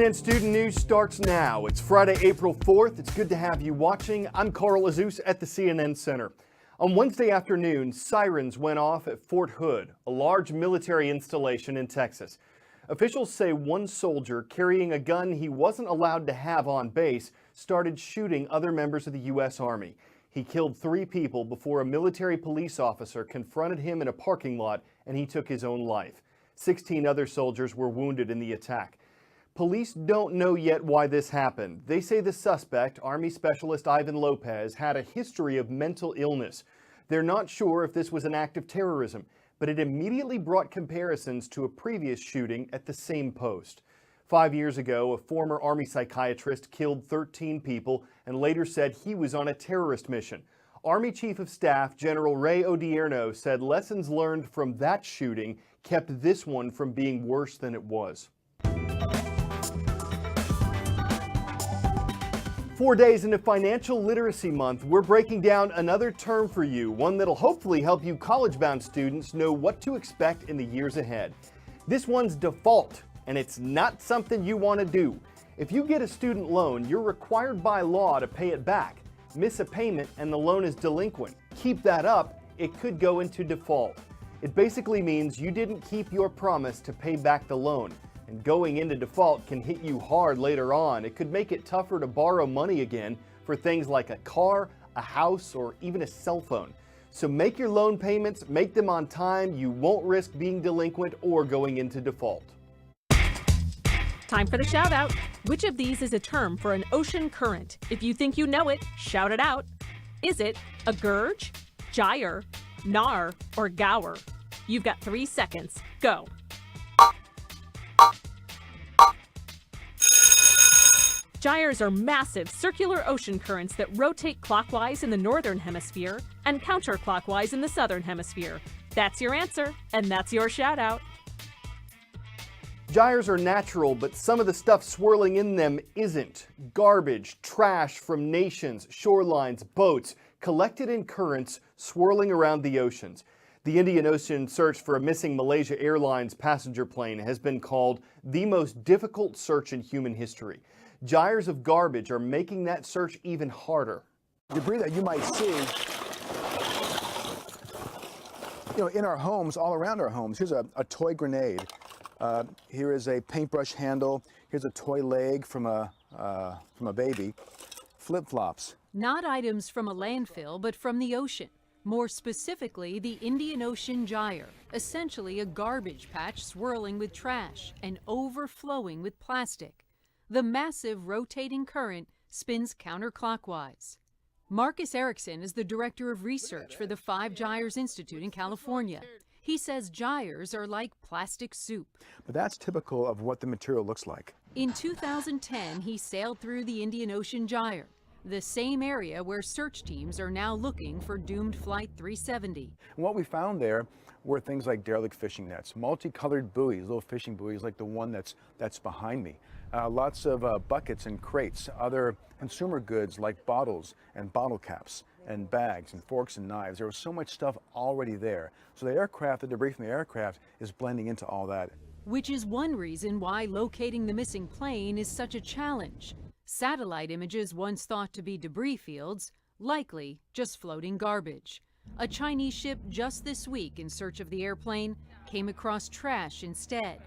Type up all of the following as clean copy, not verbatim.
CNN Student News starts now. It's Friday, April 4th. It's good to have you watching. I'm Carl Azuz at the CNN Center. On Wednesday afternoon, sirens went off at Fort Hood, a large military installation in Texas. Officials say one soldier carrying a gun he wasn't allowed to have on base started shooting other members of the U.S. Army. He killed 3 people before a military police officer confronted him in a parking lot and he took his own life. 16 other soldiers were wounded in the attack. Police don't know yet why this happened. They say the suspect, Army Specialist Ivan Lopez, had a history of mental illness. They're not sure if this was an act of terrorism, but it immediately brought comparisons to a previous shooting at the same post. 5 years ago, a former Army psychiatrist killed 13 people and later said he was on a terrorist mission. Army Chief of Staff General Ray Odierno said lessons learned from that shooting kept this one from being worse than it was. 4 days into Financial Literacy Month, we're breaking down another term for you, one that'll hopefully help you college-bound students know what to expect in the years ahead. This one's default, and it's not something you want to do. If you get a student loan, you're required by law to pay it back. Miss a payment and the loan is delinquent. Keep that up, it could go into default. It basically means you didn't keep your promise to pay back the loan. And going into default can hit you hard later on. It could make it tougher to borrow money again for things like a car, a house, or even a cell phone. So make your loan payments, make them on time. You won't risk being delinquent or going into default. Time for the shout out. Which of these is a term for an ocean current? If you think you know it, shout it out. Is it a gurge, gyre, nar, or gower? You've got 3 seconds. Go. Gyres are massive circular ocean currents that rotate clockwise in the northern hemisphere and counterclockwise in the southern hemisphere. That's your answer, and that's your shout out. Gyres are natural, but some of the stuff swirling in them isn't. Garbage, trash from nations, shorelines, boats, collected in currents swirling around the oceans. The Indian Ocean search for a missing Malaysia Airlines passenger plane has been called the most difficult search in human history. Gyres of garbage are making that search even harder. Debris that you might see, in our homes, all around our homes. Here's a toy grenade. Here is a paintbrush handle. Here's a toy leg from a baby. Flip-flops. Not items from a landfill, but from the ocean. More specifically, the Indian Ocean Gyre, essentially a garbage patch swirling with trash and overflowing with plastic. The massive rotating current spins counterclockwise. Marcus Erickson is the director of research for the Five Gyres Institute in California. He says gyres are like plastic soup. But that's typical of what the material looks like. In 2010, he sailed through the Indian Ocean Gyre, the same area where search teams are now looking for doomed Flight 370. And what we found there were things like derelict fishing nets, multicolored buoys, little fishing buoys like the one that's behind me. Lots of buckets and crates, other consumer goods like bottles and bottle caps and bags and forks and knives. There was so much stuff already there. So the debris from the aircraft is blending into all that. Which is one reason why locating the missing plane is such a challenge. Satellite images once thought to be debris fields, likely just floating garbage. A Chinese ship just this week in search of the airplane came across trash instead.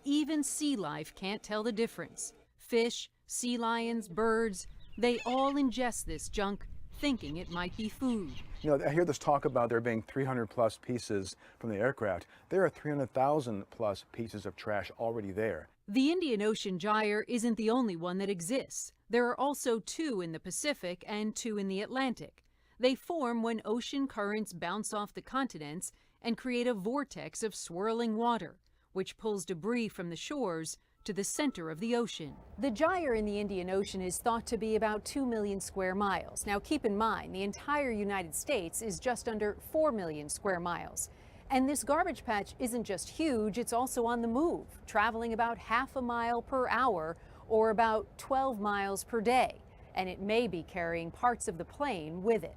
Even sea life can't tell the difference. Fish, sea lions, birds, they all ingest this junk, thinking it might be food. I hear this talk about there being 300 plus pieces from the aircraft. There are 300,000 plus pieces of trash already there. The Indian Ocean Gyre isn't the only one that exists. There are also 2 in the Pacific and 2 in the Atlantic. They form when ocean currents bounce off the continents and create a vortex of swirling water, which pulls debris from the shores to the center of the ocean. The gyre in the Indian Ocean is thought to be about 2 million square miles. Now keep in mind, the entire United States is just under 4 million square miles. And this garbage patch isn't just huge, it's also on the move, traveling about half a mile per hour or about 12 miles per day. And it may be carrying parts of the plane with it.